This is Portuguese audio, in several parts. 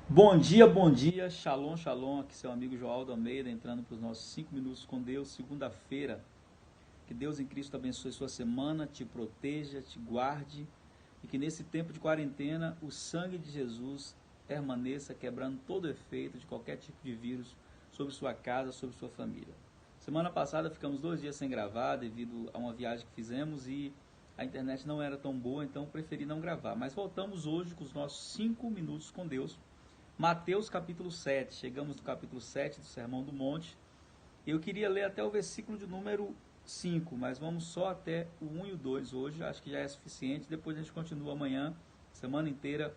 Bom dia, shalom, shalom, aqui seu amigo Joaldo Almeida, entrando para os nossos 5 minutos com Deus, segunda-feira. Que Deus em Cristo abençoe sua semana, te proteja, te guarde e que nesse tempo de quarentena o sangue de Jesus permaneça quebrando todo efeito de qualquer tipo de vírus sobre sua casa, sobre sua família. Semana passada ficamos 2 dias sem gravar devido a uma viagem que fizemos e a internet não era tão boa, então preferi não gravar. Mas voltamos hoje com os nossos 5 minutos com Deus. Mateus capítulo 7, chegamos no capítulo 7 do Sermão do Monte. Eu queria ler até o versículo de número 5, mas vamos só até o 1 e o 2 hoje, acho que já é suficiente. Depois a gente continua amanhã, semana inteira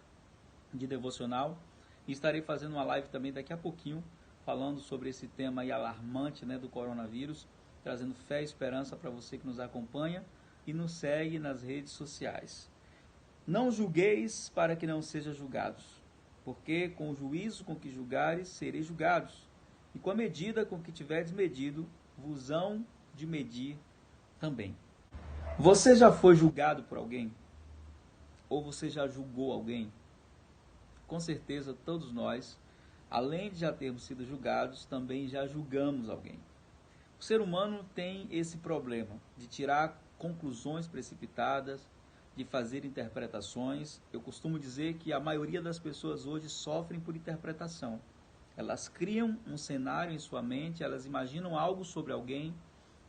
de devocional. E estarei fazendo uma live também daqui a pouquinho, falando sobre esse tema aí alarmante, né, do coronavírus, trazendo fé e esperança para você que nos acompanha e nos segue nas redes sociais. Não julgueis para que não sejam julgados, porque com o juízo com que julgares, sereis julgados, e com a medida com que tiverdes medido, vos hão de medir também. Você já foi julgado por alguém? Ou você já julgou alguém? Com certeza todos nós, além de já termos sido julgados, também já julgamos alguém. O ser humano tem esse problema de tirar conclusões precipitadas, de fazer interpretações. Eu costumo dizer que a maioria das pessoas hoje sofrem por interpretação. Elas criam um cenário em sua mente, elas imaginam algo sobre alguém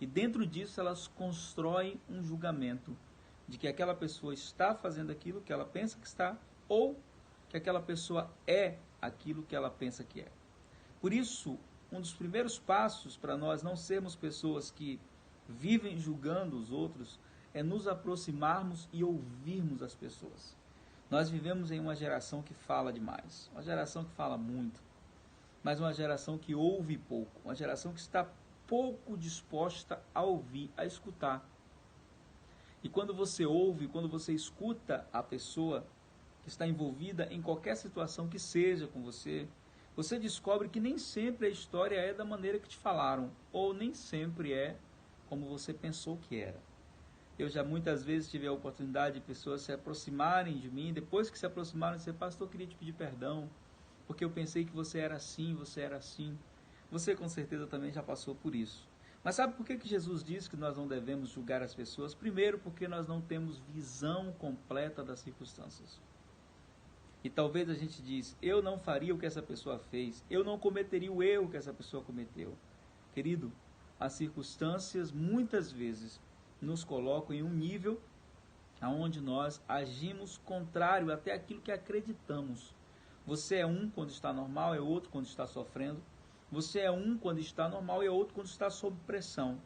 e dentro disso elas constroem um julgamento de que aquela pessoa está fazendo aquilo que ela pensa que está ou que aquela pessoa é aquilo que ela pensa que é. Por isso, um dos primeiros passos para nós não sermos pessoas que vivem julgando os outros é nos aproximarmos e ouvirmos as pessoas. Nós vivemos em uma geração que fala demais, uma geração que fala muito, mas uma geração que ouve pouco, uma geração que está pouco disposta a ouvir, a escutar. E quando você ouve, quando você escuta a pessoa que está envolvida em qualquer situação que seja com você, você descobre que nem sempre a história é da maneira que te falaram, ou nem sempre é como você pensou que era. Eu já muitas vezes tive a oportunidade de pessoas se aproximarem de mim, depois que se aproximaram, dizer, pastor, eu queria te pedir perdão, porque eu pensei que você era assim, você era assim. Você com certeza também já passou por isso. Mas sabe por que Jesus diz que nós não devemos julgar as pessoas? Primeiro, porque nós não temos visão completa das circunstâncias. E talvez a gente diz, eu não faria o que essa pessoa fez, eu não cometeria o erro que essa pessoa cometeu. Querido, as circunstâncias muitas vezes nos colocam em um nível onde nós agimos contrário até aquilo que acreditamos. Você é um quando está normal, é outro quando está sofrendo. Você é um quando está normal e é outro quando está sob pressão.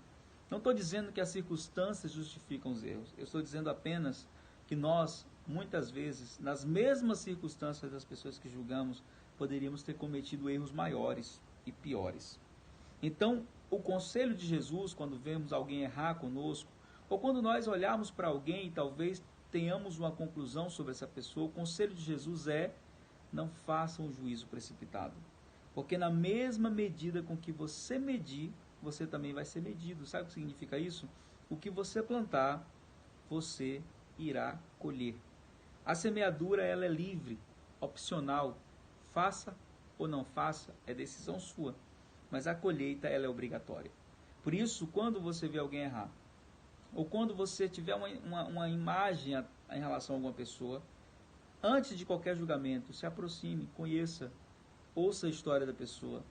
Não estou dizendo que as circunstâncias justificam os erros. Eu estou dizendo apenas que nós, muitas vezes, nas mesmas circunstâncias das pessoas que julgamos, poderíamos ter cometido erros maiores e piores. Então, o conselho de Jesus, quando vemos alguém errar conosco, ou quando nós olharmos para alguém e talvez tenhamos uma conclusão sobre essa pessoa, o conselho de Jesus é: não faça um juízo precipitado. Porque na mesma medida com que você medir, você também vai ser medido. Sabe o que significa isso? O que você plantar, você irá colher. A semeadura, ela é livre, opcional. Faça ou não faça, é decisão sua. Mas a colheita, ela é obrigatória. Por isso, quando você vê alguém errar, ou quando você tiver uma imagem em relação a alguma pessoa, antes de qualquer julgamento, se aproxime, conheça, ouça a história da pessoa.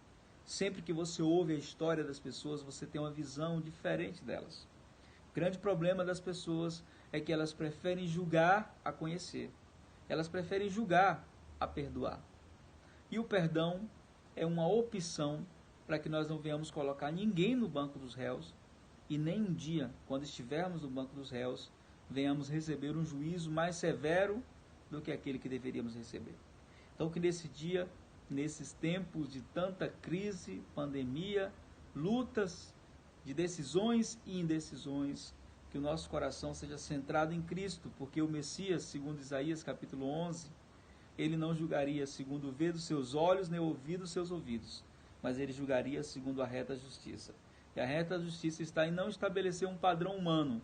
Sempre que você ouve a história das pessoas, você tem uma visão diferente delas. O grande problema das pessoas é que elas preferem julgar a conhecer. Elas preferem julgar a perdoar. E o perdão é uma opção para que nós não venhamos colocar ninguém no banco dos réus e nem um dia, quando estivermos no banco dos réus, venhamos receber um juízo mais severo do que aquele que deveríamos receber. Então que nesse dia, nesses tempos de tanta crise, pandemia, lutas, de decisões e indecisões, que o nosso coração seja centrado em Cristo, porque o Messias, segundo Isaías capítulo 11, ele não julgaria segundo o ver dos seus olhos, nem ouvir dos seus ouvidos, mas ele julgaria segundo a reta justiça. E a reta justiça está em não estabelecer um padrão humano,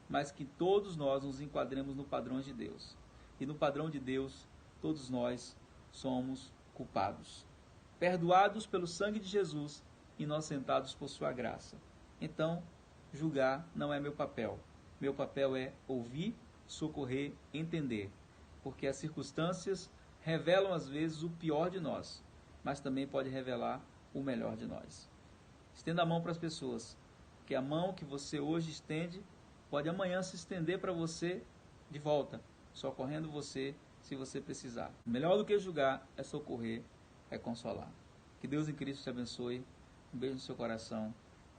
mas que todos nós nos enquadremos no padrão de Deus. E no padrão de Deus, todos nós somos culpados, perdoados pelo sangue de Jesus, inocentados por sua graça. Então, julgar não é meu papel. Meu papel é ouvir, socorrer, entender, porque as circunstâncias revelam às vezes o pior de nós, mas também pode revelar o melhor de nós. Estenda a mão para as pessoas, porque a mão que você hoje estende pode amanhã se estender para você de volta, socorrendo você se você precisar. Melhor do que julgar é socorrer, é consolar. Que Deus em Cristo te abençoe. Um beijo no seu coração.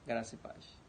Graça e paz.